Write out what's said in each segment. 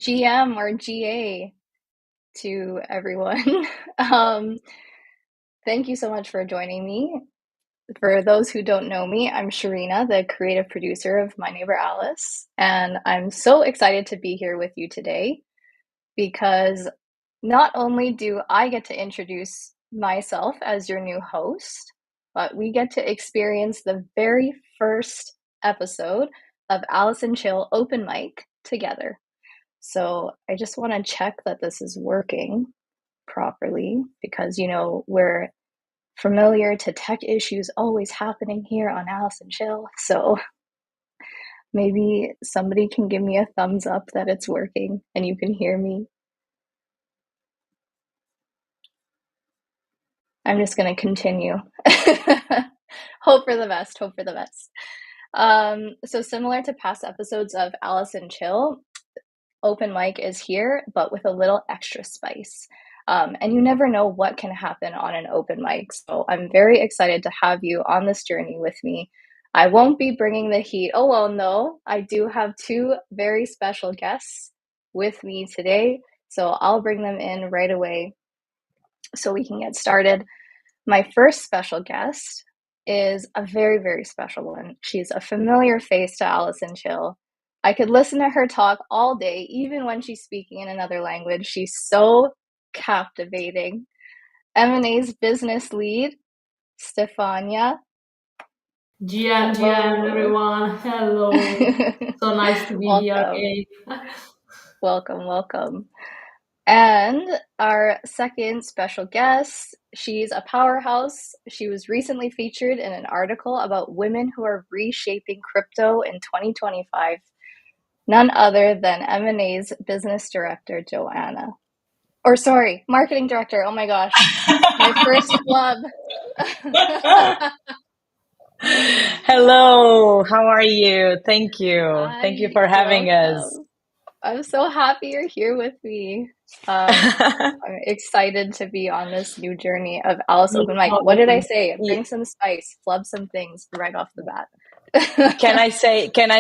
GM or GA to everyone. Um, Thank you so much for joining me. For those who don't know me, I'm Sharina, the creative producer of My Neighbor Alice, and I'm so excited to be here with you today because not only do I get to introduce myself as your new host, but we get to experience the very first episode of Alice and Chill Open Mic together. So I just want to check that this is working properly because, we're familiar to tech issues always happening here on Alice and Chill. So maybe somebody can give me a thumbs up that it's working and you can hear me. I'm just going to continue. Hope for the best. Hope for the best. So similar to past episodes of Alice and Chill, Open Mic is here, but with a little extra spice. And you never know what can happen on an open mic. So I'm very excited to have you on this journey with me. I won't be bringing the heat alone, though. I do have two very special guests with me today. So I'll bring them in right away so we can get started. My first special guest is a very, very special one. She's a familiar face to Alice and Chill. I could listen to her talk all day, even when she's speaking in another language. She's so captivating. M&A's business lead, Stefania. GM, everyone. Hello. So nice to be here again. Welcome. And our second special guest, she's a powerhouse. She was recently featured in an article about women who are reshaping crypto in 2025. None other than M&A's business director, Joanna. Or sorry, marketing director. Oh my gosh, my first flub. Hello, how are you? Thank you. Thank you for having us. I'm so happy you're here with me. I'm excited to be on this new journey of Alice Open Mic. What did I say? Bring some spice, flub some things right off the bat. Can I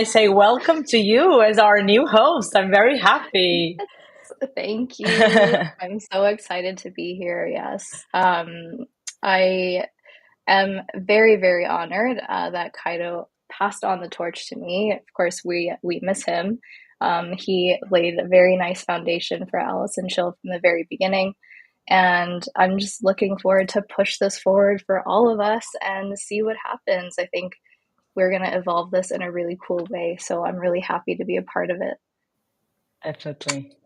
say welcome to you as our new host? I'm very happy. Thank you. I'm so excited to be here. Yes. I am very, very honored that Kaido passed on the torch to me. Of course, we miss him. He laid a very nice foundation for Alice and Chill from the very beginning. And I'm just looking forward to push this forward for all of us and see what happens. I think we're going to evolve this in a really cool way. So I'm really happy to be a part of it. Definitely.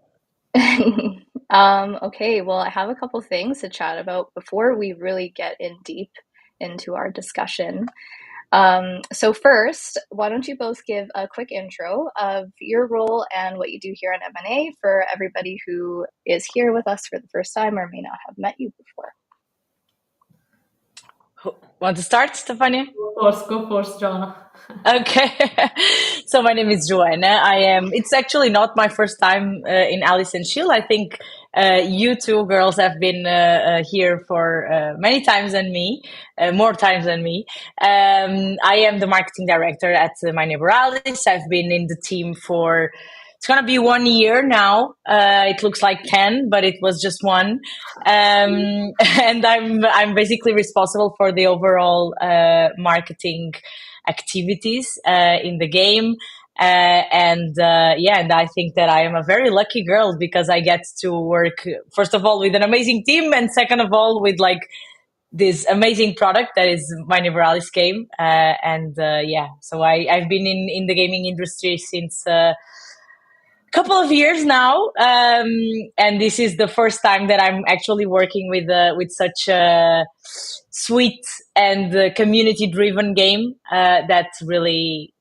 Okay, well, I have a couple things to chat about before we really get in deep into our discussion. So first, why don't you both give a quick intro of your role and what you do here at M&A for everybody who is here with us for the first time or may not have met you before. Want to start, Stefania? Go first, Joanna. Okay. So my name is Joanna. It's actually not my first time in Alice and Chill. I think you two girls have been here for many times than me, more times than me. I am the marketing director at My Neighbor Alice. I've been in the team for, it's going to be 1 year now. It looks like 10, but it was just one. And I'm basically responsible for the overall marketing activities in the game. And I think that I am a very lucky girl because I get to work, first of all, with an amazing team, and second of all, with like this amazing product that is My Neighbor Alice game. So I've been in the gaming industry since couple of years now, and this is the first time that I'm actually working with such a sweet and community-driven game that really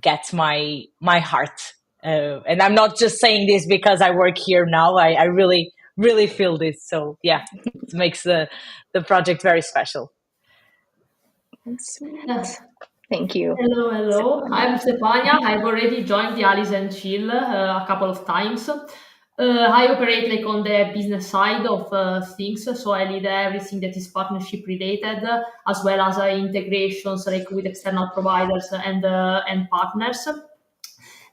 gets my heart. And I'm not just saying this because I work here now. I really feel this. So yeah, it makes the project very special. Sweet. Thank you. Hello. I'm Stefania. I've already joined the Alice and Chill a couple of times. I operate like on the business side of things, so I lead everything that is partnership related, as well as integrations like with external providers and partners.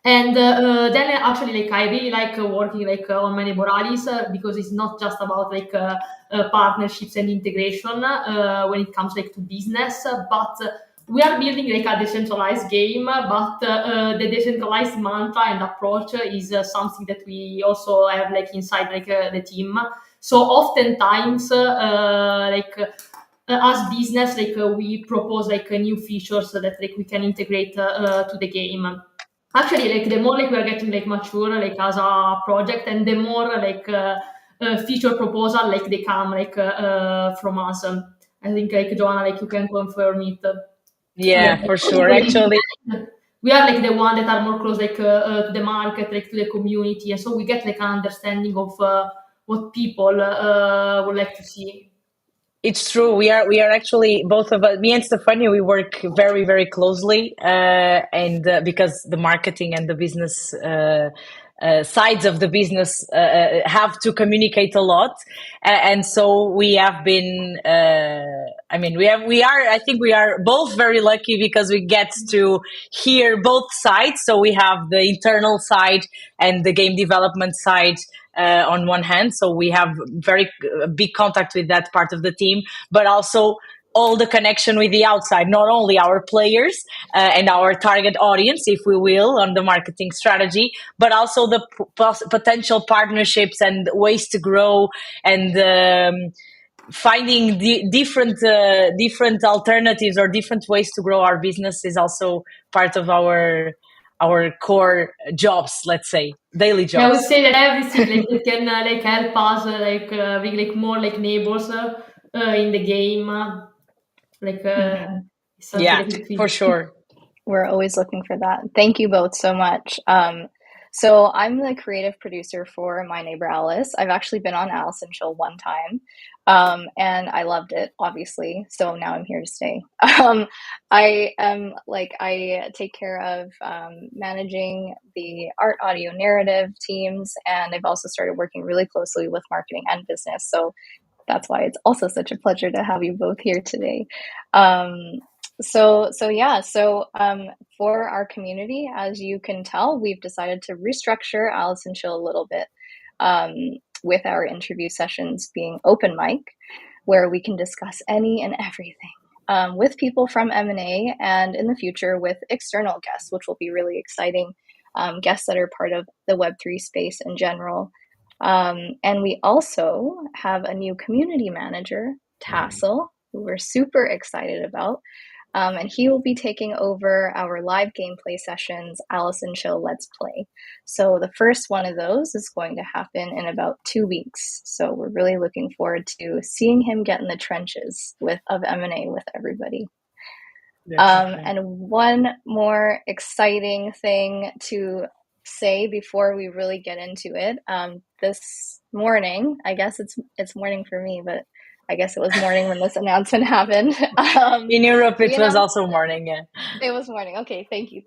And then actually, like I really like working like on my Neighboralis because it's not just about like partnerships and integration when it comes like to business, but we are building like a decentralized game, but the decentralized mantra and approach is something that we also have like inside like the team. So oftentimes, as business, like we propose like new features so that like we can integrate to the game. Actually, like the more like we are getting like mature like as a project, and the more like feature proposal like they come like from us. I think like Joanna, like you can confirm it. Yeah, Like, for sure. Actually, we are like the one that are more close like to the market, like to the community, and so we get like an understanding of what people would like to see. it's true. We are actually both of us, me and Stefania, we work very very closely, and because the marketing and the business sides of the business have to communicate a lot, and so we have been. I mean, we are. I think we are both very lucky because we get to hear both sides. So we have the internal side and the game development side on one hand. So we have very big contact with that part of the team, but also all the connection with the outside, not only our players and our target audience, if we will, on the marketing strategy, but also the potential partnerships and ways to grow and finding different alternatives or different ways to grow our business is also part of our core jobs, let's say, daily I would jobs. say that everything like that can like help us bring like more like neighbors in the game. Like it's something Yeah, that we for feel. sure. We're always looking for that. Thank you both so much. So I'm the creative producer for My Neighbor Alice. I've actually been on Alice and Chill one time, and I loved it, obviously. So now I'm here to stay. I take care of managing the art, audio, narrative teams, and I've also started working really closely with marketing and business. So that's why it's also such a pleasure to have you both here today. So for our community, as you can tell, we've decided to restructure Alice and Chill a little bit, um, with our interview sessions being open mic, where we can discuss any and everything with people from M&A, and in the future with external guests, which will be really exciting, guests that are part of the Web3 space in general. And we also have a new community manager, Tassel, who we're super excited about. And he will be taking over our live gameplay sessions, Alice and Chill Let's Play. So the first one of those is going to happen in about 2 weeks. So we're really looking forward to seeing him get in the trenches of M&A with everybody. And one more exciting thing to say before we really get into it. This morning, I guess it's morning for me, but I guess it was morning when this announcement happened. In Europe, it was also morning. Yeah, it was morning. Okay, thank you.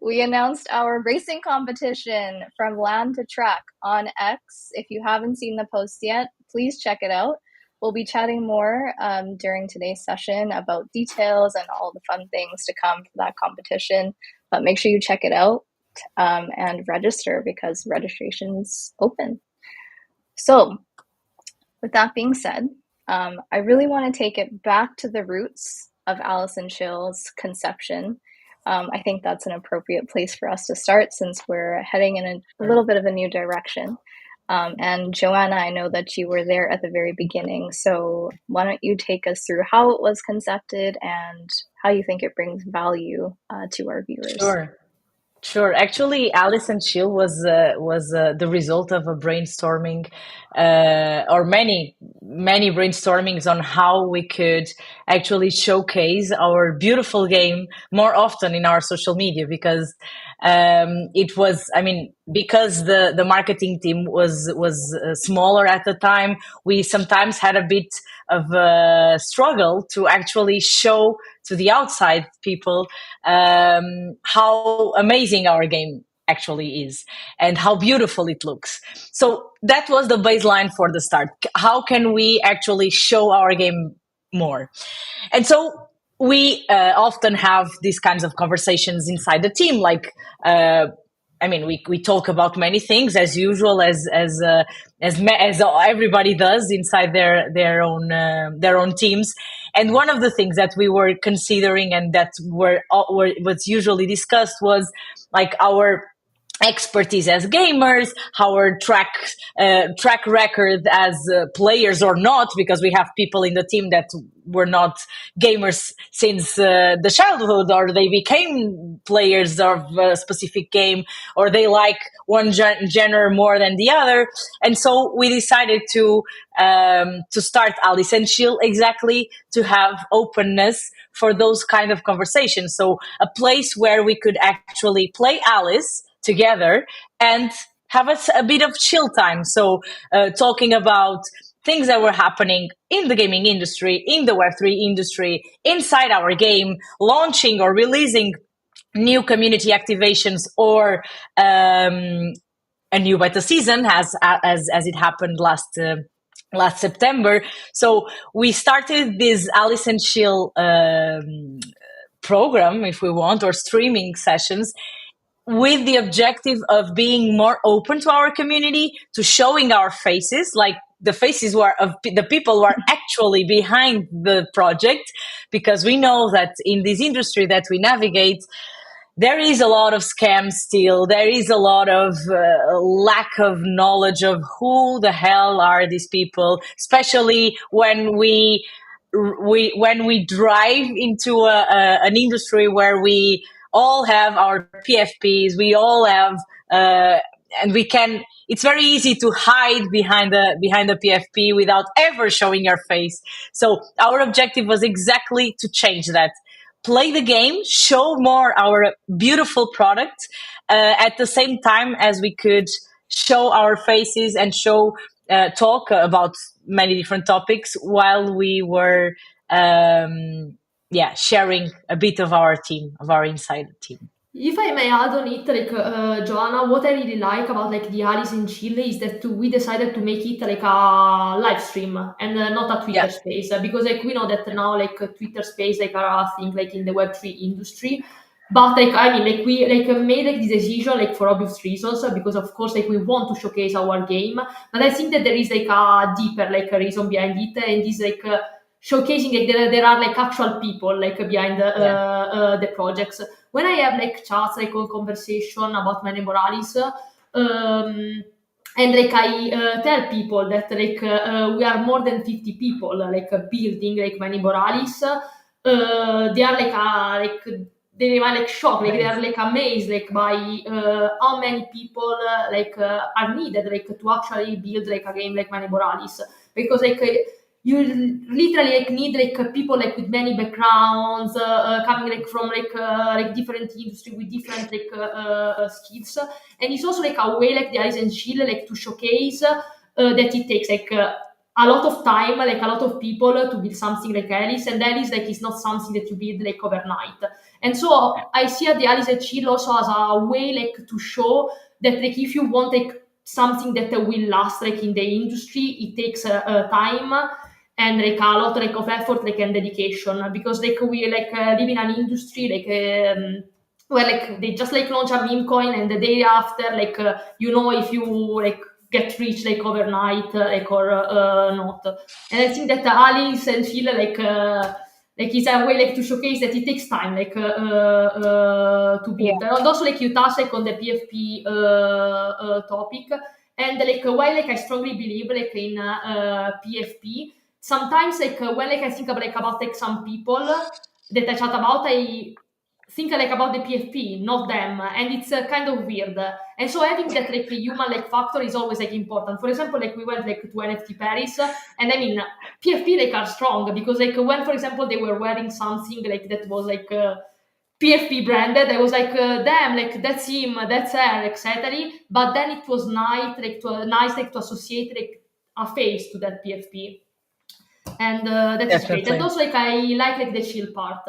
We announced our racing competition from land to track on X. If you haven't seen the post yet, please check it out. We'll be chatting more during today's session about details and all the fun things to come for that competition. But make sure you check it out and register because registration's open. So, with that being said, I really want to take it back to the roots of Alice and Chill's conception. I think that's an appropriate place for us to start since we're heading in a little bit of a new direction. And Joanna, I know that you were there at the very beginning, so why don't you take us through how it was concepted and how you think it brings value to our viewers? Sure. Actually, Alice and Chill was the result of a brainstorming, or many brainstormings on how we could actually showcase our beautiful game more often in our social media because it was. I mean, because the marketing team was smaller at the time, we sometimes had a bit of a struggle to actually show to the outside people how amazing our game actually is and how beautiful it looks. So that was the baseline for the start. How can we actually show our game more? And so we often have these kinds of conversations inside the team. Like, we talk about many things as usual, as everybody does inside their own teams. And one of the things that we were considering and that was usually discussed was like our expertise as gamers, our track record as players or not, because we have people in the team that were not gamers since the childhood, or they became players of a specific game, or they like one genre more than the other. And so we decided to start Alice and Chill, exactly to have openness for those kind of conversations. So a place where we could actually play Alice together and have a bit of chill time. So talking about things that were happening in the gaming industry, in the Web3 industry, inside our game, launching or releasing new community activations, or a new beta season, as it happened last September. So we started this Alice and Chill program, if we want, or streaming sessions, with the objective of being more open to our community, to showing our faces, like the faces of the people who are actually behind the project, because we know that in this industry that we navigate, there is a lot of scams still. There is a lot of lack of knowledge of who the hell are these people, especially when we drive into an industry where we all have our PFPs, we all have, and we can. It's very easy to hide behind the PFP without ever showing your face. So our objective was exactly to change that. Play the game, show more our beautiful product, at the same time as we could show our faces and talk about many different topics while we were sharing a bit of our team, of our inside team. If I may add on it, Joanna, what I really like about the Alice in Chile is that we decided to make it like a live stream and not a Twitter space, because we know that now Twitter space are a thing in the Web3 industry. But we made this decision for obvious reasons, because of course we want to showcase our game. But I think that there is a deeper reason behind it, and this showcasing there are actual people behind the projects. When I have chats or conversation about Manny Morales, and I tell people that we are more than 50 people building Manny Morales, they are they are shocked, they are amazed by how many people are needed to actually build a game like Manny Morales, because you literally need people with many backgrounds, coming from different industry with different skills, and it's also a way the Alice and Chill to showcase that it takes a lot of time, a lot of people to build something like Alice, and Alice it's not something that you build overnight. And so I see the Alice and Chill also as a way to show that if you want something that will last in the industry, it takes time and a lot of effort and dedication, because we live in an industry where they just launch a meme coin, and the day after if you get rich overnight or not. And I think that Alice and Chill is a way to showcase that it takes time to build. And also you touch on the PFP topic, and while I strongly believe in PFP, sometimes when I think about some people that I chat about, I think about the PFP, not them, and it's kind of weird. And so having that human factor is always important. For example, we went to NFT Paris, and I mean PFP are strong, because when, for example, they were wearing something that was PFP branded, I was damn, that's him, that's her, etc. But then it was nice to associate a face to that PFP. And that's great. And also I like the chill part,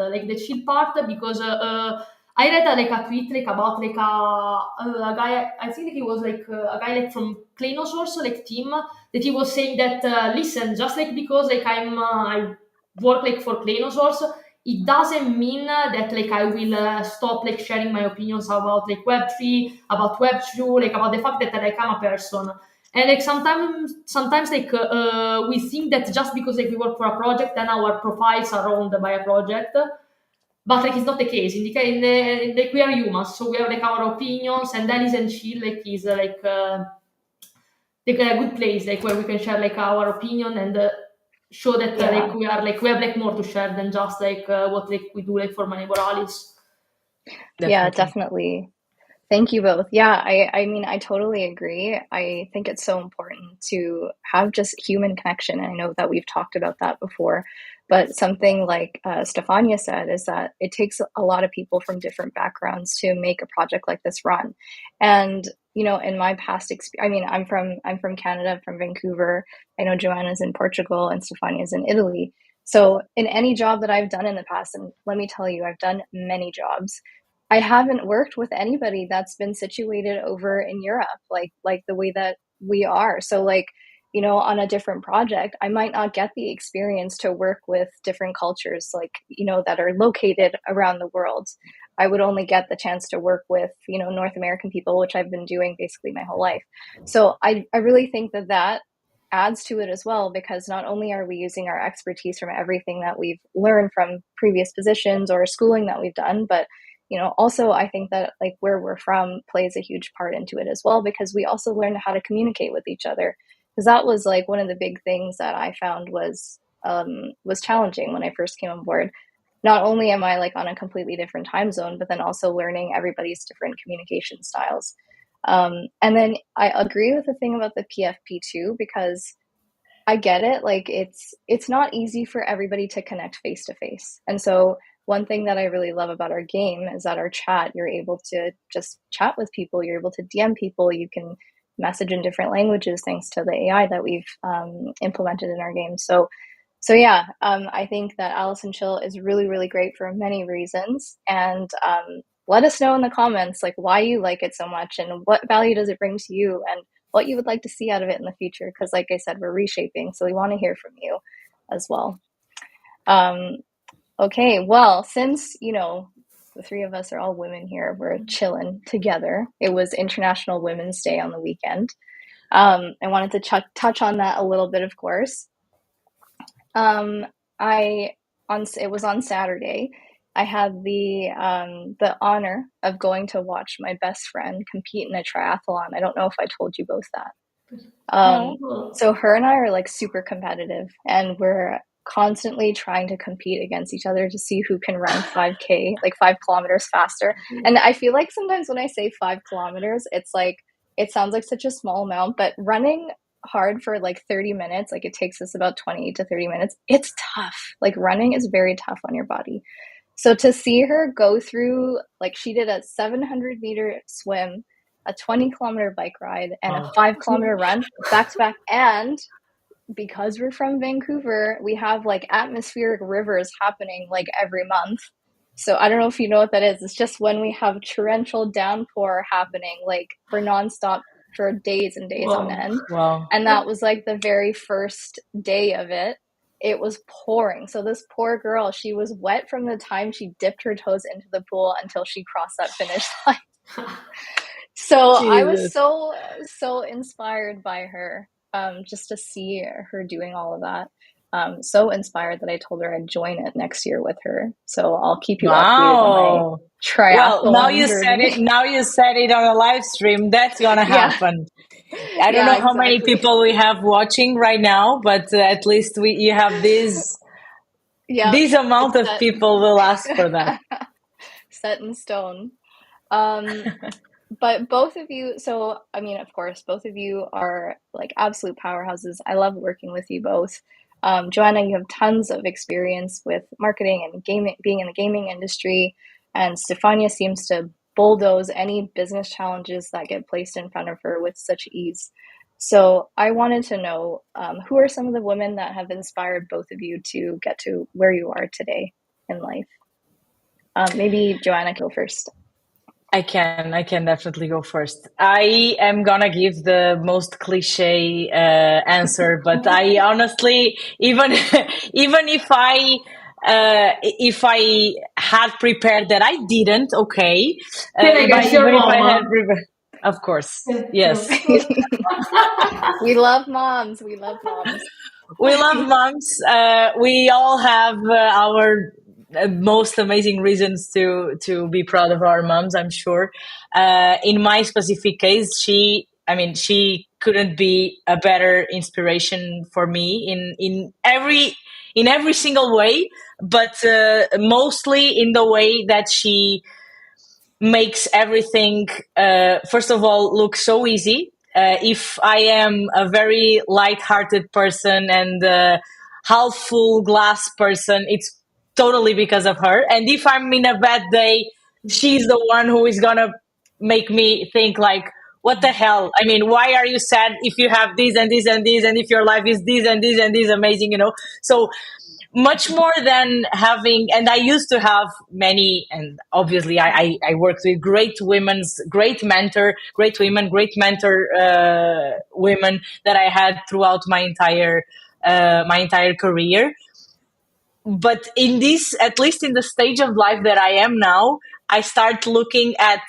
because I read a tweet about a guy. I think he was a guy from Claynosaurce team, that he was saying that listen, just because I work for Claynosaurce, it doesn't mean that like I will stop like sharing my opinions about like Web3, about Web2, like about the fact that like I'm a person. And like sometimes like we think that just because like we work for a project, then our profiles are owned by a project. But like it's not the case. Like we are humans, so we have like our opinions, and Alice and Chill like is like a good place like where we can share like our opinion and show that like we have like more to share than just like what like we do like for Money Morales. Yeah, definitely. Thank you both. Yeah, I mean, I totally agree. I think it's so important to have just human connection. And I know that we've talked about that before, but something like Stefania said is that it takes a lot of people from different backgrounds to make a project like this run. And you know, in my past experience, I mean, I'm from Canada, from Vancouver. I know Joanna's in Portugal and Stefania's in Italy. So in any job that I've done in the past, and let me tell you, I've done many jobs, I haven't worked with anybody that's been situated over in Europe, like the way that we are. So like, you know, on a different project, I might not get the experience to work with different cultures, like, you know, that are located around the world. I would only get the chance to work with, you know, North American people, which I've been doing basically my whole life. So I really think that that adds to it as well, because not only are we using our expertise from everything that we've learned from previous positions or schooling that we've done, but you know, also I think that like where we're from plays a huge part into it as well, because we also learned how to communicate with each other. Because that was like one of the big things that I found was challenging when I first came on board. Not only am I like on a completely different time zone, but then also learning everybody's different communication styles. And then I agree with the thing about the PFP too, because I get it. Like it's not easy for everybody to connect face to face. And so one thing that I really love about our game is that our chat, you're able to just chat with people. You're able to DM people. You can message in different languages thanks to the AI that we've implemented in our game. So yeah, I think that Alice and Chill is really, really great for many reasons. And let us know in the comments like why you like it so much and what value does it bring to you and what you would like to see out of it in the future. Because like I said, we're reshaping, so we want to hear from you as well. Okay, well, since, you know, the three of us are all women here, we're chilling together. It was International Women's Day on the weekend. I wanted to touch on that a little bit, of course. It was on Saturday. I had the honor of going to watch my best friend compete in a triathlon. I don't know if I told you both that. So her and I are like super competitive, and we're constantly trying to compete against each other to see who can run 5K, like 5 kilometers faster. And I feel like sometimes when I say 5 kilometers, it's like, it sounds like such a small amount, but running hard for like 30 minutes, like it takes us about 20 to 30 minutes. It's tough. Like running is very tough on your body. So to see her go through, like she did a 700-meter swim, a 20-kilometer bike ride, and a 5-kilometer run back to back. And because we're from Vancouver, we have like atmospheric rivers happening like every month. So I don't know if you know what that is. It's just when we have torrential downpour happening like for nonstop for days and days on end. Wow. And that was like the very first day of it. It was pouring. So this poor girl, she was wet from the time she dipped her toes into the pool until she crossed that finish line. So Jesus. I was so inspired by her. Just to see her doing all of that. So inspired that I told her I'd join it next year with her. So I'll keep you updated on my triathlon. Well, now you said it. Now you said it on a live stream. That's gonna happen. I don't know how many people we have watching right now, but at least you have this amount of people will ask for that. Set in stone. But both of you, so I mean, of course, both of you are like absolute powerhouses. I love working with you both. Joanna, you have tons of experience with marketing and gaming, being in the gaming industry, and Stefania seems to bulldoze any business challenges that get placed in front of her with such ease. So I wanted to know who are some of the women that have inspired both of you to get to where you are today in life? Maybe Joanna, go first. I can definitely go first. I am gonna give the most cliche answer, but I honestly, even if I If I had prepared that, I didn't. Okay, Then I guess your if I had mom. prepared, of course, Yeah, yes. We love moms. We love moms. We love moms. We all have our most amazing reasons to be proud of our moms. I'm sure. In my specific case, she couldn't be a better inspiration for me in every single way, but mostly in the way that she makes everything, first of all, look so easy. If I am a very light-hearted person and half full glass person, it's totally because of her. And if I'm in a bad day, she's the one who is gonna make me think like, what the hell? I mean, why are you sad if you have this and this and this, and if your life is this and this and this amazing, So much more than having, and I used to have many, and obviously I worked with great women, great mentor women that I had throughout my entire career. But in this, at least in the stage of life that I am now, I start looking at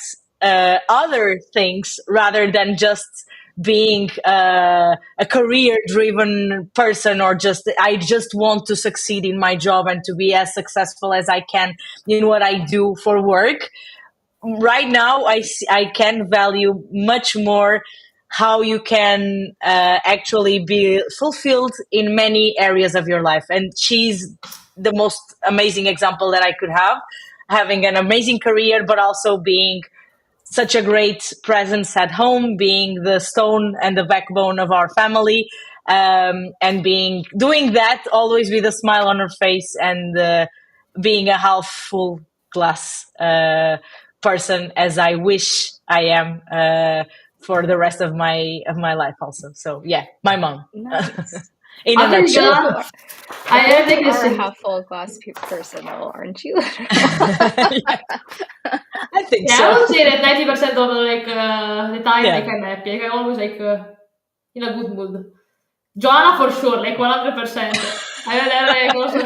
other things rather than just being a career driven person, or I just want to succeed in my job and to be as successful as I can in what I do for work. Right now I can value much more how you can actually be fulfilled in many areas of your life, and she's the most amazing example that I could have, having an amazing career but also being such a great presence at home, being the stone and the backbone of our family, and doing that always with a smile on her face, and being a half full glass person, as I wish I am for the rest of my life also. So yeah, my mom. Nice. In a I think nutshell. I feel like think you this are a is. half full glass person, though, aren't you? Yeah, I think Yeah, I so. would say that 90% of the time, Yeah. like I'm happy. Like I'm always like in a good mood. Joanna for sure, like 100%. I don't have like also.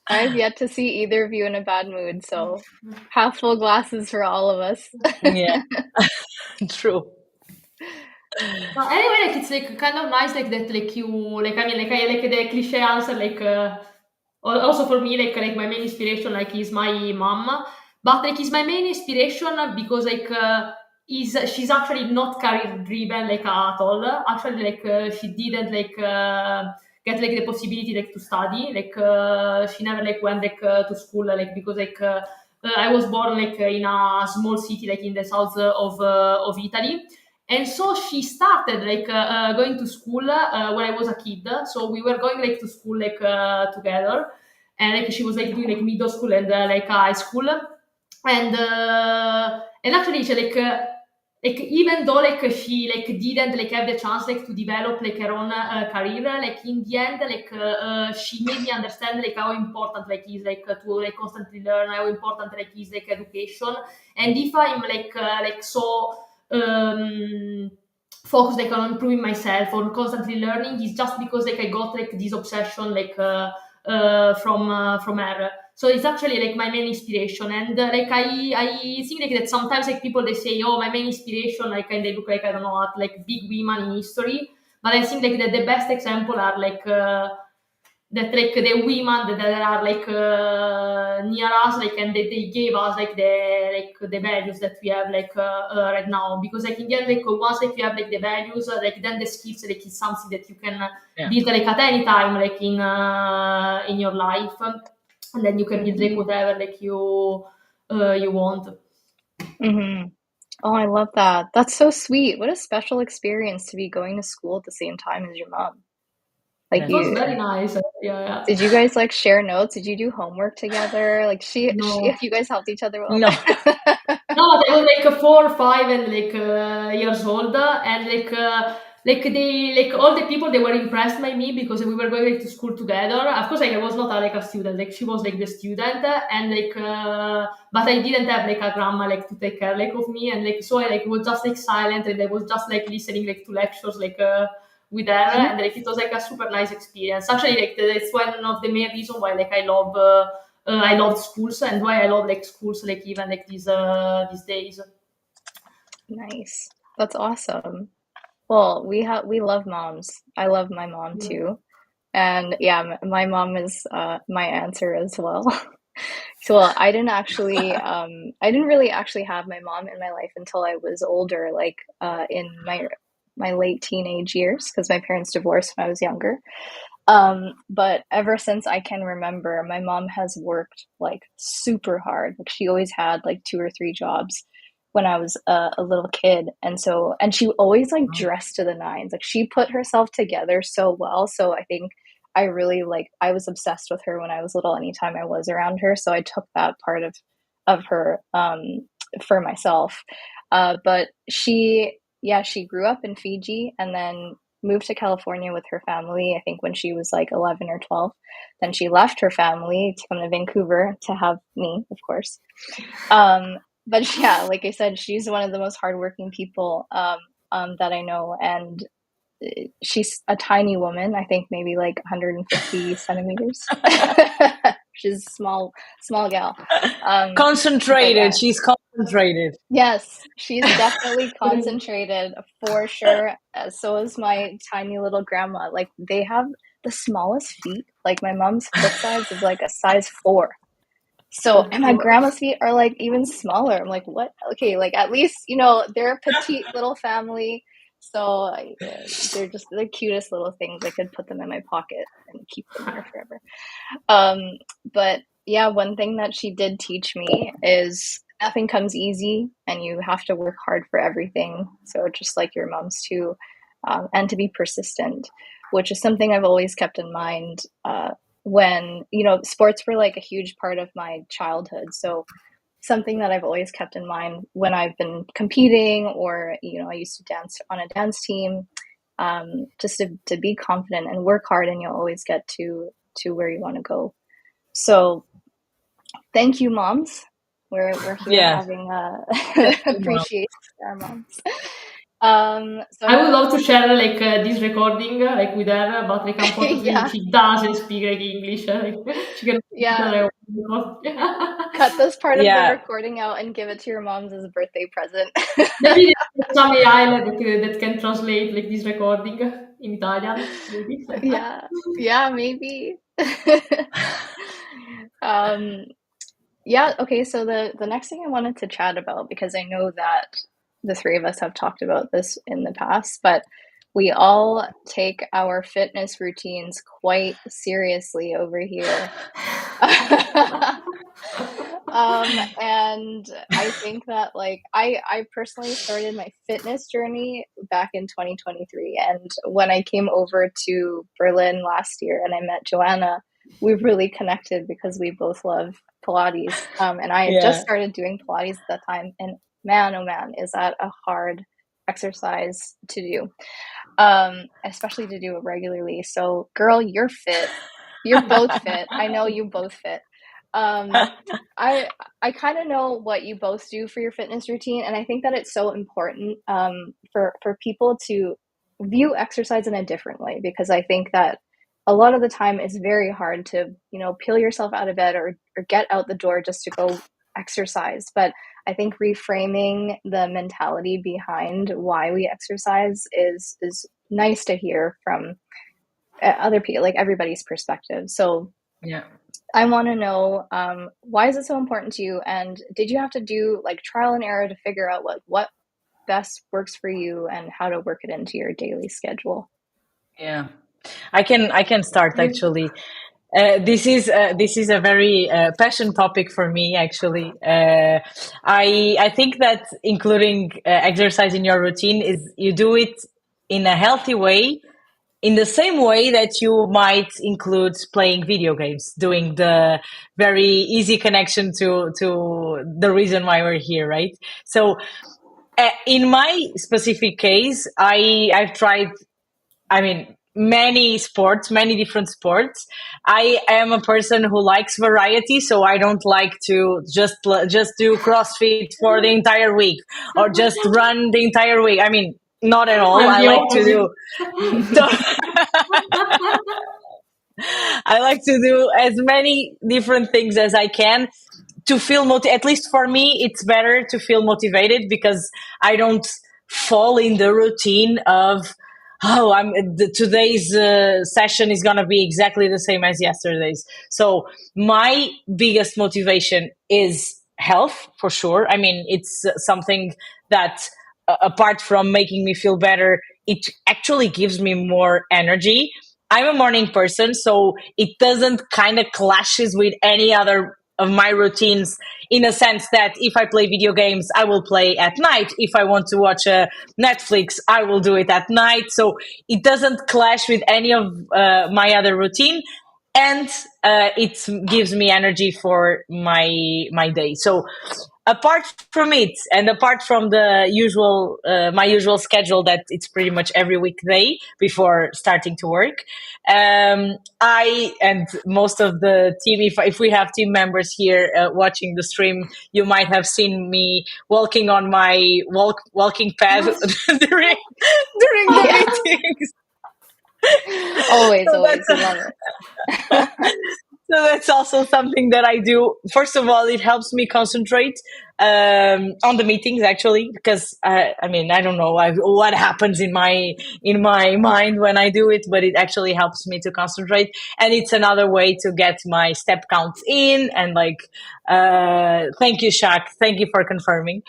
I've yet to see either of you in a bad mood, so half full glasses for all of us. Yeah. True. But anyway, like it's like kind of nice, like that, like you, like I mean, like I like the cliche answer, like also for me, like my main inspiration, like is my mom, but like is my main inspiration because like is she's actually not career driven like at all. Actually, like she didn't like get like the possibility like to study, like she never like went like to school, like because like. I was born like in a small city like in the south of Italy, and so she started like going to school when I was a kid. So we were going like to school like together, and like she was like doing like middle school and like high school, and actually she like even though like she like didn't like have the chance like to develop like her own career, like in the end like she made me understand like how important like is like to like constantly learn, how important like is like education. And if I'm like so focused like on improving myself, on constantly learning, is just because like I got like this obsession like from her. So it's actually like my main inspiration. And like I think like that sometimes like people they say, oh, my main inspiration, like, and they look like I don't know at like big women in history, but I think like that the best example are like that like the women that are like near us, like, and they gave us like the values that we have like right now. Because like in the end, like once like you have like the values, like then the skills like is something that you can Yeah. build like at any time like in your life, and then you can build like whatever like you want. Mm-hmm. Oh, I love that. That's so sweet. What a special experience to be going to school at the same time as your mom. Like It was you, very nice. Yeah. did you guys like share notes? Did you do homework together? Like No. you guys helped each other well. No. No, they were like 4 or 5 and like years old, and like they like all the people they were impressed by me because we were going like, to school together. Of course, like I was not like a student, like she was like the student, and like but I didn't have like a grandma like to take care like of me, and like so I like was just like silent, and I was just like listening like to lectures like with her, and like it was like a super nice experience. Actually, like that's one of the main reasons why like I love schools, and why I love like schools like even like these days. Nice. That's awesome. Well, we love moms. I love my mom too. And yeah, my mom is my answer as well. So well, I didn't really actually have my mom in my life until I was older, like in my late teenage years, because my parents divorced when I was younger. But ever since I can remember, my mom has worked like super hard. Like she always had like two or three jobs when I was a little kid. And she always like dressed to the nines. Like she put herself together so well. So I think I really like, I was obsessed with her when I was little, anytime I was around her. So I took that part of her, for myself. But she grew up in Fiji and then moved to California with her family, I think when she was like 11 or 12. Then she left her family to come to Vancouver to have me, of course. But yeah, like I said, she's one of the most hardworking people that I know. And she's a tiny woman, I think maybe like 150 centimeters. She's a small gal. Concentrated. Yeah. She's concentrated. Yes, she's definitely concentrated for sure. So is my tiny little grandma. Like they have the smallest feet. Like my mom's foot size is like a size 4. So, and my grandma's feet are like even smaller. I'm like, what? Okay, like at least, they're a petite little family. So they're just the cutest little things. I could put them in my pocket and keep them there forever. But yeah, one thing that she did teach me is nothing comes easy and you have to work hard for everything. So just like your mom's too, and to be persistent, which is something I've always kept in mind when, sports were like a huge part of my childhood. So something that I've always kept in mind when I've been competing or, I used to dance on a dance team, just to be confident and work hard, and you'll always get to where you want to go. So thank you, moms. We're here having appreciation for our moms. So I would love to share like this recording like with her, but like unfortunately she doesn't speak like English. She can cut this part of the recording out and give it to your mom's as a birthday present. Maybe there's some AI that can translate like this recording in Italian. Maybe. Yeah, maybe. Okay, so the next thing I wanted to chat about, because I know that the three of us have talked about this in the past, but we all take our fitness routines quite seriously over here. And I think that like I personally started my fitness journey back in 2023, and when I came over to Berlin last year and I met Joanna, we really connected because we both love Pilates, and I had just started doing Pilates at that time, and man, oh man, is that a hard exercise to do, especially to do it regularly. So girl, you're fit. You're both fit. I know you both fit. I kind of know what you both do for your fitness routine, and I think that it's so important for people to view exercise in a different way, because I think that a lot of the time it's very hard to peel yourself out of bed or get out the door just to go exercise. But I think reframing the mentality behind why we exercise is nice to hear from other people, like everybody's perspective. So I want to know, why is it so important to you? And did you have to do like trial and error to figure out what best works for you and how to work it into your daily schedule? Yeah, I can start actually. This is a very passion topic for me, actually. I think that including exercise in your routine is you do it in a healthy way, in the same way that you might include playing video games, doing the very easy connection to the reason why we're here, right? So in my specific case, I've tried, many sports, many different sports. I am a person who likes variety, so I don't like to just do CrossFit for the entire week or just run the entire week. not at all. I'm I the like to do. I like to do as many different things as I can to feel at least for me, it's better to feel motivated because I don't fall in the routine of today's session is going to be exactly the same as yesterday's. So my biggest motivation is health, for sure. I mean, it's something that apart from making me feel better, it actually gives me more energy. I'm a morning person, so it doesn't kind of clashes with any other of my routines, in a sense that if I play video games, I will play at night. If I want to watch Netflix, I will do it at night. So it doesn't clash with any of my other routine, and it gives me energy for my day. So apart from it, and apart from the usual my usual schedule that it's pretty much every weekday before starting to work, I and most of the team, if we have team members here watching the stream, you might have seen me walking on my walking pad during the meetings. Always, So always. that's We love it. So that's also something that I do. First of all, it helps me concentrate on the meetings, actually, because I mean, I don't know what happens in my mind when I do it, but it actually helps me to concentrate, and it's another way to get my step counts in. And like, thank you, Shaq. Thank you for confirming.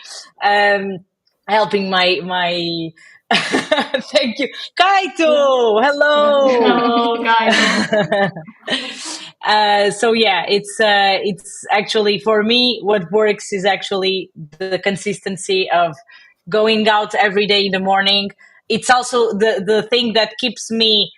Helping my thank you, Kaito. Hello. Hello, Kaito. So yeah, it's actually for me what works is actually the consistency of going out every day in the morning. It's also the thing that keeps me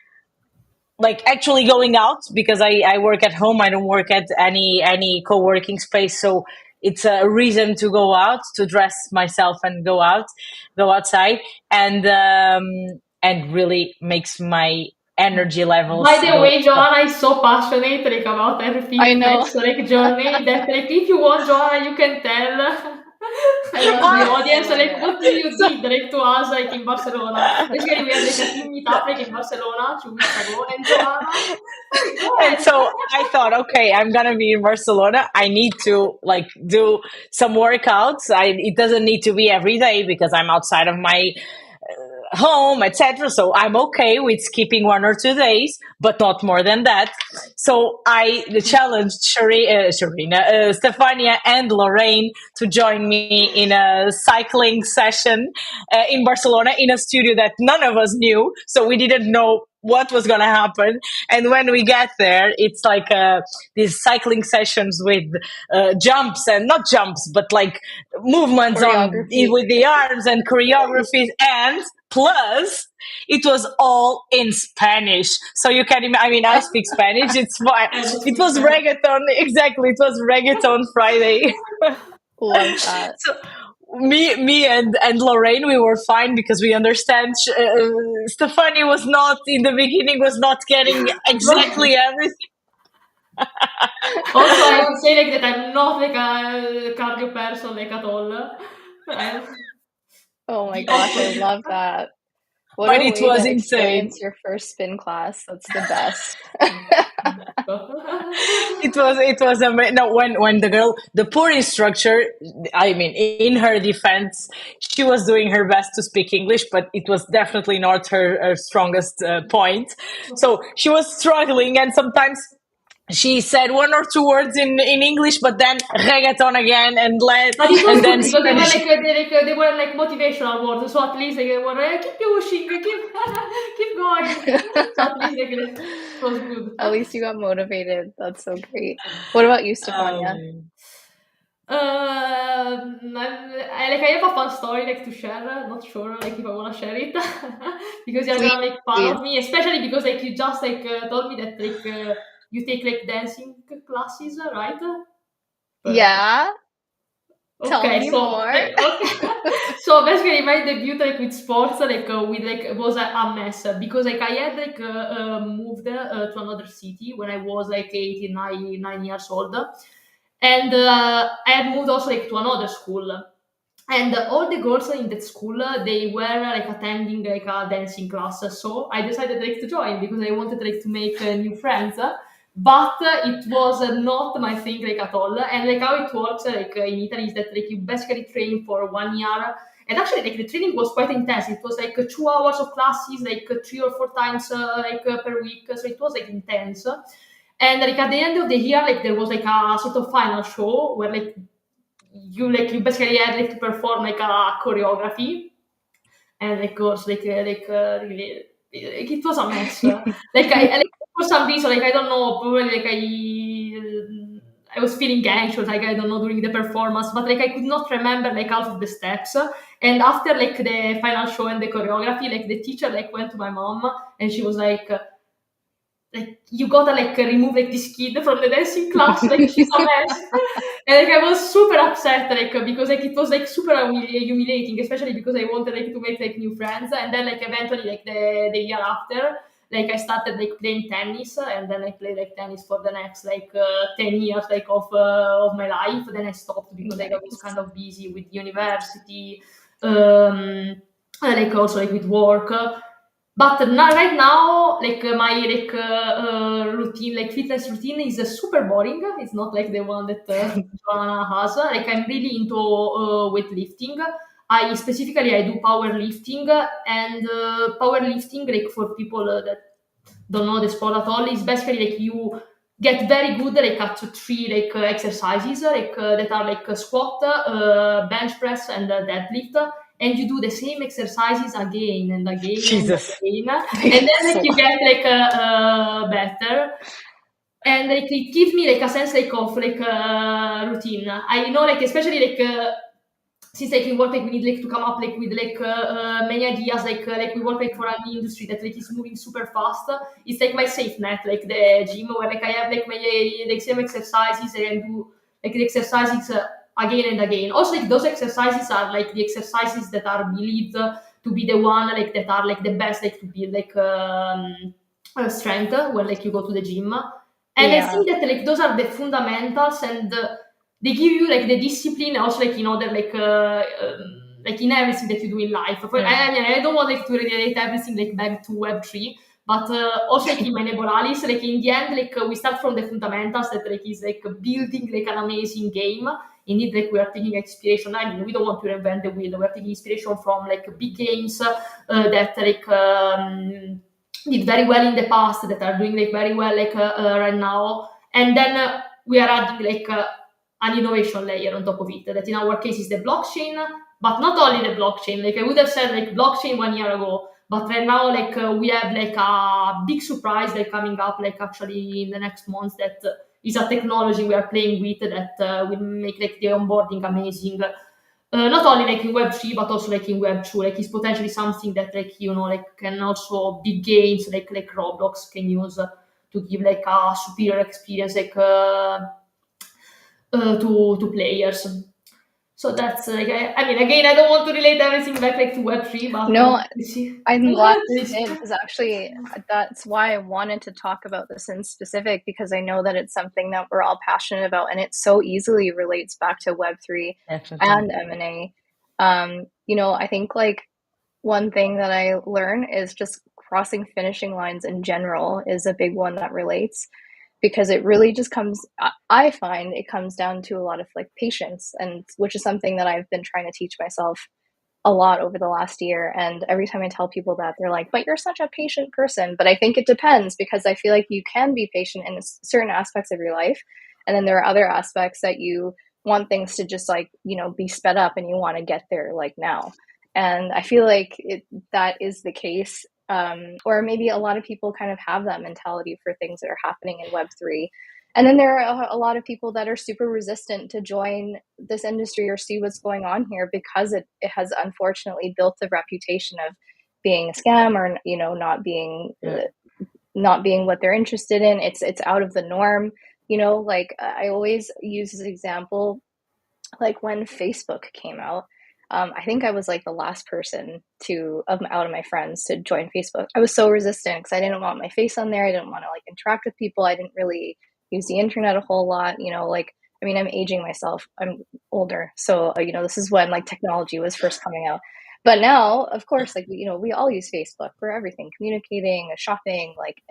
like actually going out, because I work at home. I don't work at any co-working space, so it's a reason to go out, to dress myself and go outside, and really makes my energy levels By the go way, up. Joanna is so passionate like about her I know. fitness like journey that like if you want Joanna, you can tell I love the it. audience I love like it. what did you did like to us like in Barcelona. Basically, we had like a team meetup like in Barcelona 2 weeks ago, and Joanna, go And ahead. so I thought, okay, I'm gonna be in Barcelona. I need to like do some workouts. It doesn't need to be every day because I'm outside of my home, etc. So I'm okay with skipping 1 or 2 days, but not more than that. So I challenged Stefania and Lorraine to join me in a cycling session in Barcelona in a studio that none of us knew. So we didn't know what was going to happen. And when we get there, it's like these cycling sessions with jumps, and not jumps, but like movements Choreography. with the arms and choreographies, and plus it was all in Spanish. So you can imagine, I mean, I speak Spanish, it's fine. It was reggaeton, exactly, it was reggaeton Friday. Love that. So me and Lorraine, we were fine because we understand. Stefani was not in the beginning, was not getting exactly everything. Also, I would say like that I'm not like a cardio person like at all. Oh my The gosh, I opposite. love that. What But a it way was to insane. experience your first spin class. That's the best. It was no, when the poor instructor, I mean, in her defense, she was doing her best to speak English, but it was definitely not her strongest point. So she was struggling, and sometimes she said 1 or 2 words in English, but then reggaeton again, and But it was and good then because Spanish. they were like motivational words, so at least they were keep pushing, keep going. So at least it was good. At least you got motivated. That's so great. What about you, Stefania? I have a fun story like to share. Not sure like if I wanna share it because you're gonna make fun Please. of me, especially because like you just like told me that like you take like dancing classes, right? Yeah. Tell Okay, me so more. so basically my debut like with sports like with like was a mess because like I had like moved to another city when I was like 9 years old, and I had moved also like to another school, And all the girls in that school, they were like attending like a dancing class. So I decided like to join because I wanted like to make new friends. But it was not my thing like at all. And like how it works like in Italy is that like you basically train for 1 year. And actually, like the training was quite intense. It was like 2 hours of classes, like 3 or 4 times per week. So it was like intense. And like at the end of the year, like there was like a sort of final show where like you basically had like to perform like a choreography, and of course really like it was a mess. Like like, for some reason, like I don't know, probably like I was feeling anxious, like I don't know, during the performance, but like I could not remember like out of the steps. And after like the final show and the choreography, like the teacher like went to my mom and she was like you gotta like remove like this kid from the dancing class, like she's a mess. And like I was super upset, like because like it was like super humiliating, especially because I wanted like to make like new friends. And then like eventually like the year after, like I started like playing tennis, and then I played like tennis for the next like 10 years like of my life. Then I stopped because like I was kind of busy with university, like also like with work. But right now, like my routine, like fitness routine, is super boring. It's not like the one that Joanna has. Like I'm really into weightlifting. I do powerlifting, and powerlifting, like for people that don't know the sport at all, is basically like you get very good like at three like exercises that are like squat, bench press, and deadlift, and you do the same exercises again and again Jesus. and again, and then like you get like better. And like it gives me like a sense like of like routine. I know like especially like since like we work like we need like to come up like with like many ideas like we work like for an industry that like is moving super fast. It's like my safe net, like the gym, where like I have like my like same exercises and do like the exercises again and again. Also like those exercises are like the exercises that are believed to be the one like that are like the best like to build like strength when like you go to the gym. And I think that like those are the fundamentals, and they give you like the discipline also like in order like in everything that you do in life. I mean, I don't want like to relate everything like back to Web3, but also like in my Neboralis, like in the end, like we start from the fundamentals that like is like building like an amazing game. Indeed, like we are taking inspiration. I mean, we don't want to reinvent the wheel. We are taking inspiration from like big games that like did very well in the past, that are doing like very well like right now, and then we are adding like an innovation layer on top of it, that in our case is the blockchain, but not only the blockchain. Like I would have said like blockchain 1 year ago, but right now like we have like a big surprise like coming up like actually in the next months, that is a technology we are playing with that will make like the onboarding amazing. Not only like in Web3, but also like in Web2, like it's potentially something that like like can also big games like Roblox can use to give like a superior experience like to players. So that's like I mean, again, I don't want to relate everything back like to Web3, but no, I'm glad you did, because actually that's why I wanted to talk about this in specific, because I know that it's something that we're all passionate about, and it so easily relates back to Web3 and M&A. I think like one thing that I learn is just crossing finishing lines in general is a big one that relates, because it really just I find it comes down to a lot of like patience, and which is something that I've been trying to teach myself a lot over the last year. And every time I tell people that, they're like, but you're such a patient person. But I think it depends, because I feel like you can be patient in certain aspects of your life, and then there are other aspects that you want things to just like be sped up, and you want to get there like now. And I feel like that is the case, or maybe a lot of people kind of have that mentality for things that are happening in Web3. And then there are a lot of people that are super resistant to join this industry or see what's going on here, because it has unfortunately built the reputation of being a scam, or not being what they're interested in. It's out of the norm. Like I always use this example, like when Facebook came out. I think I was like the last person out of my friends to join Facebook. I was so resistant because I didn't want my face on there. I didn't want to like interact with people. I didn't really use the internet a whole lot. Like I mean, I'm aging myself. I'm older, so this is when like technology was first coming out. But now, of course, like we all use Facebook for everything, communicating, shopping, like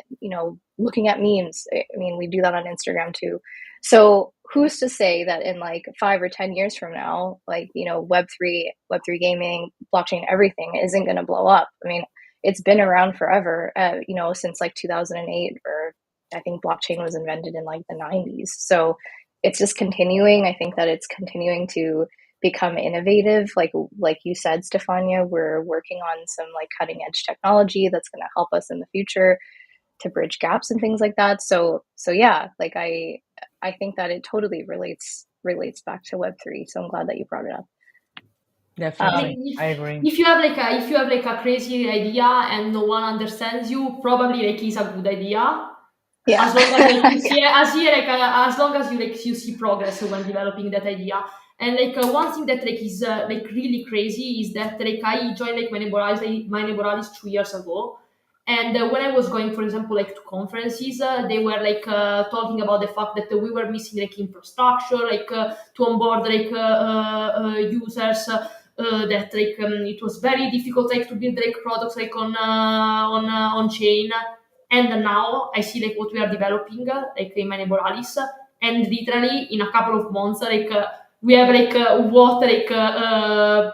looking at memes. I mean, we do that on Instagram too. So who's to say that in like 5 or 10 years from now, like Web3 gaming, blockchain, everything isn't going to blow up? I mean, it's been around forever, since like 2008, or I think blockchain was invented in like the 90s. So it's just continuing. I think that it's continuing to become innovative. Like you said, Stefania, we're working on some like cutting edge technology that's going to help us in the future to bridge gaps and things like that. So yeah, like I think that it totally relates back to Web3. So I'm glad that you brought it up. Definitely, I agree. If you have like a crazy idea and no one understands you, probably like it's a good idea. Yeah. As long as like, you see, as long as you see progress when developing that idea. And like one thing that like is like really crazy is that like I joined like My Neighbor Alice 2 years ago. And when I was going, for example, like to conferences, they were like talking about the fact that we were missing like infrastructure, like to onboard like users. That like it was very difficult like to build like products like on chain. And now I see like what we are developing like in My Neighbor Alice, and literally in a couple of months like we have like what like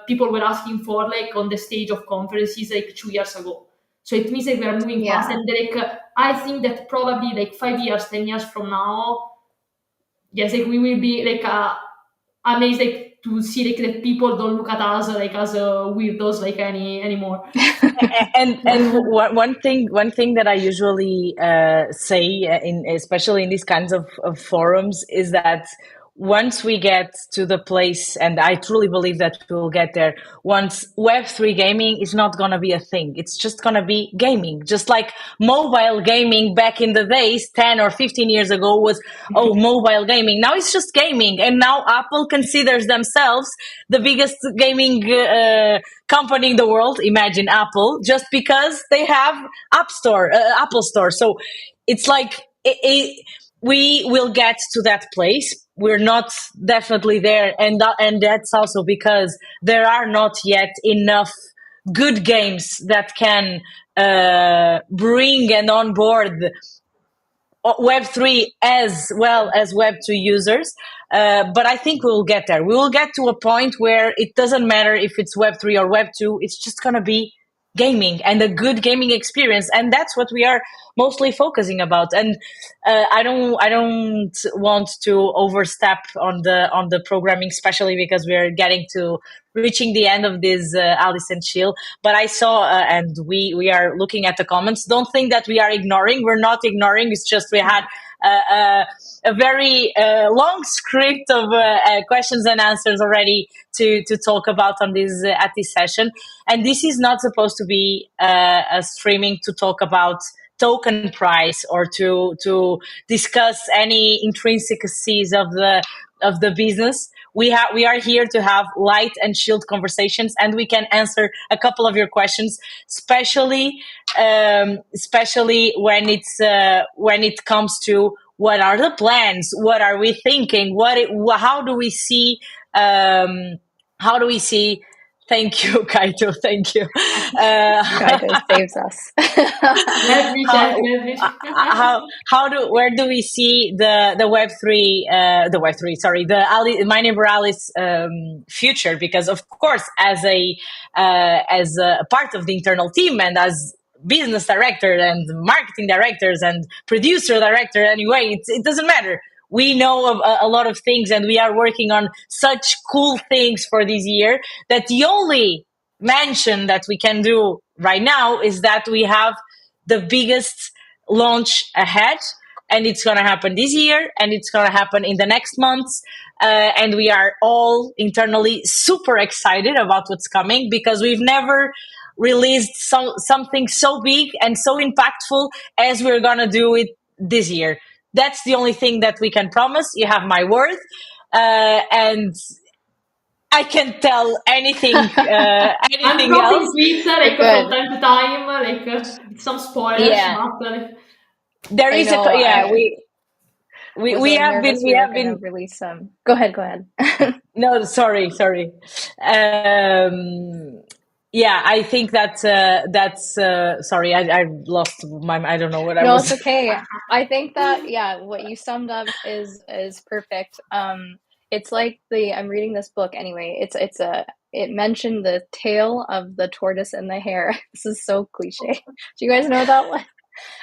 people were asking for like on the stage of conferences like 2 years ago. So it means that we are moving fast, and like I think that probably like 5 years, 10 years from now, yes, like we will be like amazed like to see like that people don't look at us like as weirdos like anymore. and one thing that I usually say especially in these kinds of forums is that once we get to the place, and I truly believe that we'll get there, once Web3 gaming is not going to be a thing. It's just going to be gaming. Just like mobile gaming back in the days, 10 or 15 years ago was, mobile gaming. Now it's just gaming. And now Apple considers themselves the biggest gaming company in the world. Imagine Apple, just because they have Apple Store. So it's like, we will get to that place. We're not definitely there, and that's also because there are not yet enough good games that can bring and onboard Web3 as well as Web2 users. But I think we will get there. We will get to a point where it doesn't matter if it's Web3 or Web2. It's just going to be gaming and a good gaming experience, and that's what we are mostly focusing about. And I don't want to overstep on the programming, especially because we are reaching the end of this Alice and Chill. But I saw and we are looking at the comments. Don't think that we are ignoring. We're not ignoring. It's just we had a very long script of questions and answers already to talk about on this at this session. And this is not supposed to be a streaming to talk about token price or to discuss any intrinsicies of the business. We are here to have light and chilled conversations, and we can answer a couple of your questions, especially when it comes to what are the plans, what are we thinking, how do we see. Thank you, Kaito. Thank you. Kaito saves us. Where do we see the My Neighbor Alice future? Because of course, as a part of the internal team and as business director and marketing directors and producer director, anyway, it doesn't matter. We know a lot of things, and we are working on such cool things for this year that the only mention that we can do right now is that we have the biggest launch ahead, and it's going to happen this year, and it's going to happen in the next months. And we are all internally super excited about what's coming, because we've never released something so big and so impactful as we're going to do it this year. That's the only thing that we can promise. You have my word. And I can't tell anything else. Tweets, like from time to time, like some spoilers. Yeah. But, there is we have been nervous we were going to release some. Go ahead. No, sorry. Yeah, I think that's sorry, I lost my, I don't know what I No, was. it's okay. I think that, yeah, what you summed up is perfect. It's like I'm reading this book anyway. It mentioned the tale of the tortoise and the hare. This is so cliche. Do you guys know that one?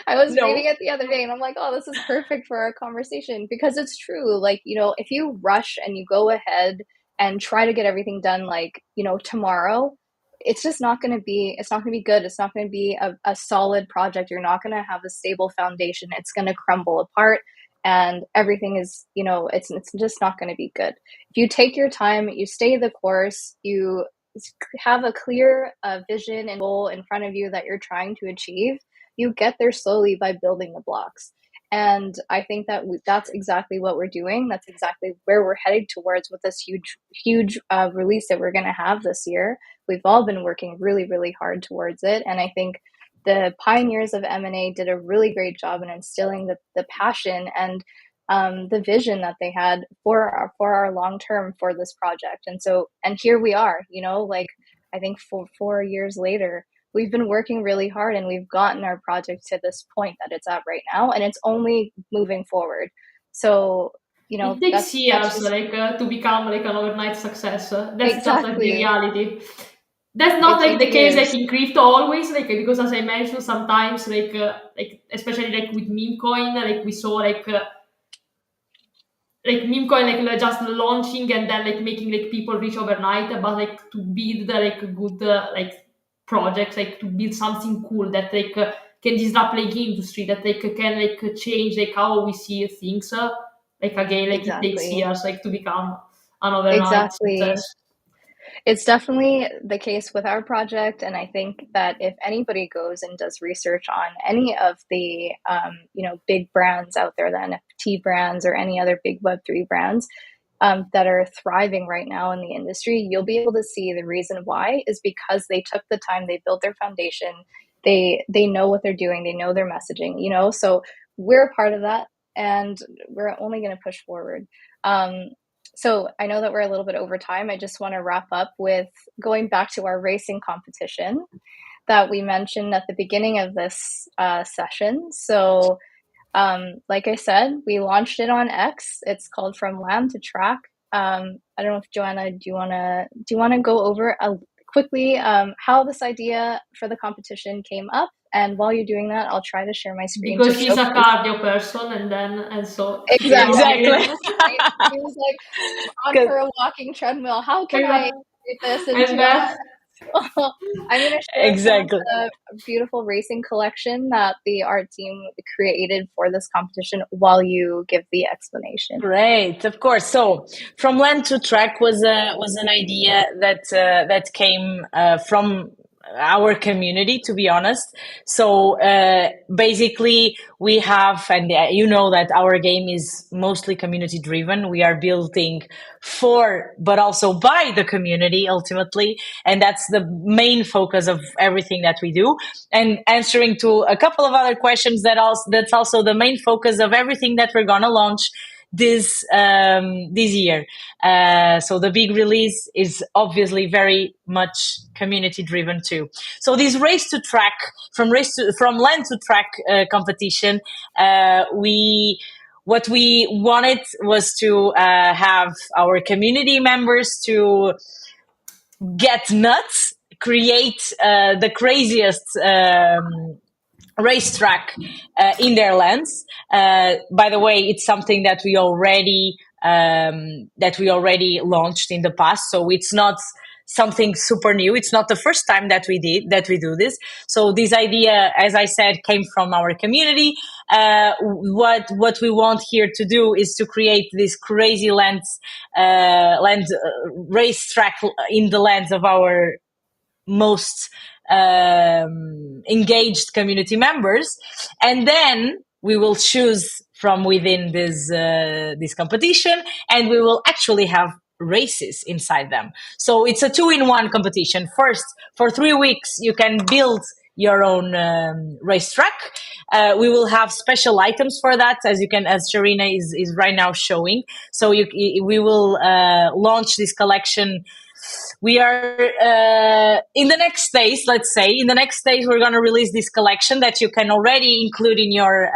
I was reading No. it the other day and I'm like, oh, this is perfect for our conversation because it's true. Like, if you rush and you go ahead and try to get everything done, like, tomorrow, it's just not going to be, it's not going to be good. It's not going to be a solid project. You're not going to have a stable foundation. It's going to crumble apart and everything is, it's just not going to be good. If you take your time, you stay the course, you have a clear vision and goal in front of you that you're trying to achieve, you get there slowly by building the blocks. And I think that that's exactly what we're doing. That's exactly where we're headed towards with this huge release that we're going to have this year. We've all been working really, really hard towards it. And I think the pioneers of M&A did a really great job in instilling the passion and the vision that they had for our long term for this project. And here we are, like I think 4 years later, we've been working really hard and we've gotten our project to this point that it's at right now, and it's only moving forward. So, it takes years to become like an overnight success. That's exactly. Just like the reality. That's not like the case like in crypto always, like because as I mentioned, sometimes like especially like with meme coin, like we saw like meme coin like just launching and then like making like people rich overnight, but like to build like good like projects, like to build something cool that like can disrupt like industry, that like can like change like how we see things. Like again, like exactly. It takes years like to become an overnight success. It's definitely the case with our project, and I think that if anybody goes and does research on any of the big brands out there, the NFT brands or any other big Web3 brands that are thriving right now in the industry, you'll be able to see the reason why is because they took the time, they built their foundation, they know what they're doing, they know their messaging, so we're a part of that, and we're only going to push forward. So I know that we're a little bit over time. I just want to wrap up with going back to our racing competition that we mentioned at the beginning of this session. So like I said, we launched it on X. It's called From Land to Track. I don't know if Joanna, do you want to go over quickly how this idea for the competition came up? And while you're doing that, I'll try to share my screen. Because she's a cardio person, and so exactly. She was like on for a walking treadmill. How can I do this? I'm going to share the beautiful racing collection that the art team created for this competition while you give the explanation. Great, of course. So, From Land to Track was an idea that came from our community, to be honest. So basically we have, and you know that our game is mostly community driven. We are building for, but also by the community ultimately. And that's the main focus of everything that we do. And answering to a couple of other questions that's also the main focus of everything that we're going to launch this year. So the big release is obviously very much community driven too. So this race to track, from land to track competition, what we wanted was to have our community members to get nuts, create the craziest racetrack in their lands. By the way, it's something that we already launched in the past, so it's not something super new. It's not the first time that we do this. So this idea, as I said, came from our community. What we want here to do is to create this crazy land racetrack in the lands of our most engaged community members, and then we will choose from within this competition, and we will actually have races inside them. So it's a 2-in-1 competition. First, for 3 weeks, you can build your own racetrack. We will have special items for that, as Sharina is right now showing. So we will launch this collection. We are in the next days. Let's say in the next days we're going to release this collection that you can already include in your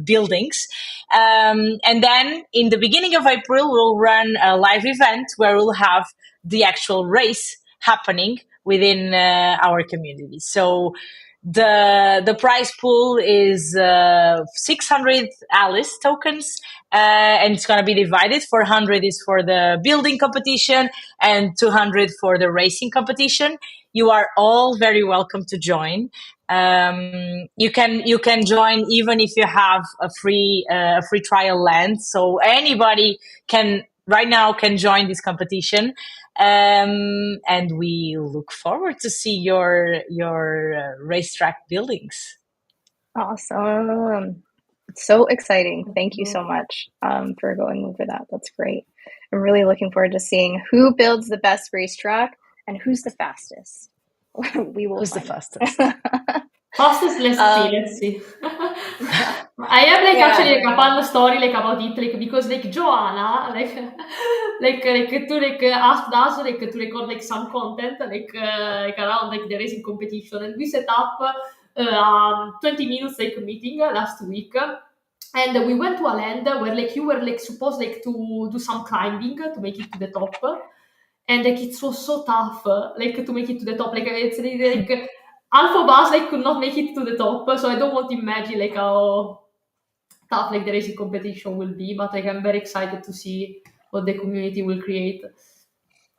buildings. And then in the beginning of April, we'll run a live event where we'll have the actual race happening within our community. So the prize pool is 600 Alice tokens, and it's going to be divided. 400 is for the building competition and 200 for the racing competition. You are all very welcome to join. You can join even if you have a free trial land. So anybody can join this competition. And we look forward to see your racetrack buildings. Awesome. It's so exciting. Thank you so much for going over that. That's great. I'm really looking forward to seeing who builds the best racetrack and who's the fastest. We will. Who's the fastest? Fastest, let's see. I have actually a fun story about it, because Joanna to asked us to record some content around the racing competition, and we set up 20 minutes meeting last week. And we went to a land where you were supposed to do some climbing to make it to the top, and it was so tough to make it to the top. It's half of us could not make it to the top, so I don't want to imagine how tough the racing competition will be. But I'm very excited to see what the community will create.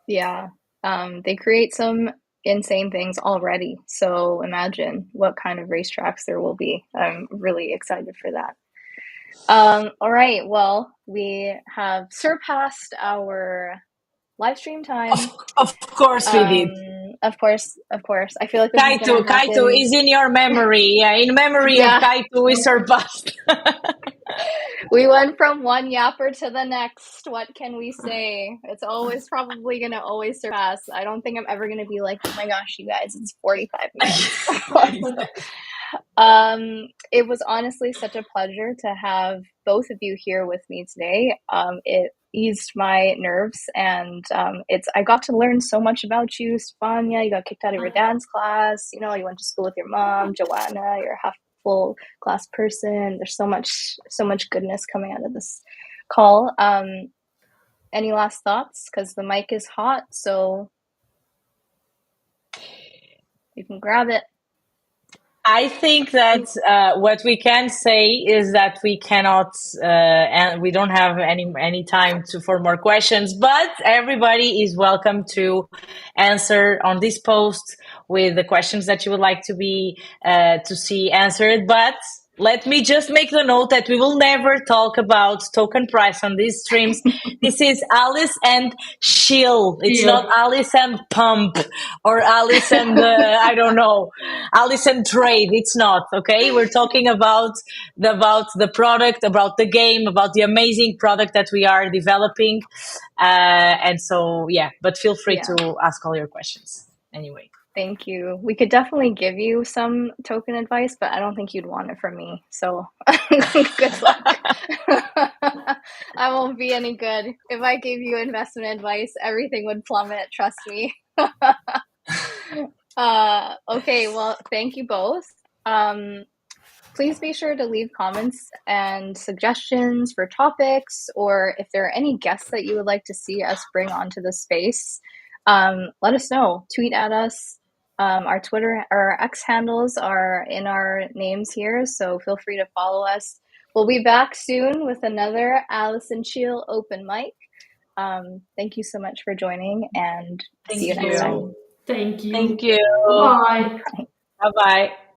Yeah, they create some insane things already. So imagine what kind of racetracks there will be. I'm really excited for that. All right. Well, we have surpassed our live stream time. Of course we did. Of course. I feel like Kaito is in your memory. Yeah, in memory of Kaito, we surpassed. We went from one yapper to the next. What can we say? It's always probably going to always surpass. I don't think I'm ever going to be like, oh my gosh, you guys, it's 45 minutes. It was honestly such a pleasure to have both of you here with me today. It eased my nerves, and I got to learn so much about you, Stefania. You got kicked out of your dance class. You went to school with your mom, Joanna. You're a half full class person. There's so much goodness coming out of this call. Any last thoughts? Because the mic is hot, so you can grab it. I think that what we can say is that we cannot, and we don't have any time for more questions. But everybody is welcome to answer on this post with the questions that you would like to see answered. But let me just make the note that we will never talk about token price on these streams. This is Alice and Chill. It's not Alice and Pump or Alice and, I don't know, Alice and Trade. It's not, okay? We're talking about the product, about the game, about the amazing product that we are developing. And so, but feel free to ask all your questions anyway. Thank you. We could definitely give you some token advice, but I don't think you'd want it from me. So good luck. I won't be any good. If I gave you investment advice, everything would plummet. Trust me. Okay, well, thank you both. Please be sure to leave comments and suggestions for topics, or if there are any guests that you would like to see us bring onto the space, let us know. Tweet at us. Our Twitter or X handles are in our names here, so feel free to follow us. We'll be back soon with another Alice and Chill open mic. Thank you so much for joining, and see you next time. Thank you. Thank you. Bye. Bye-bye.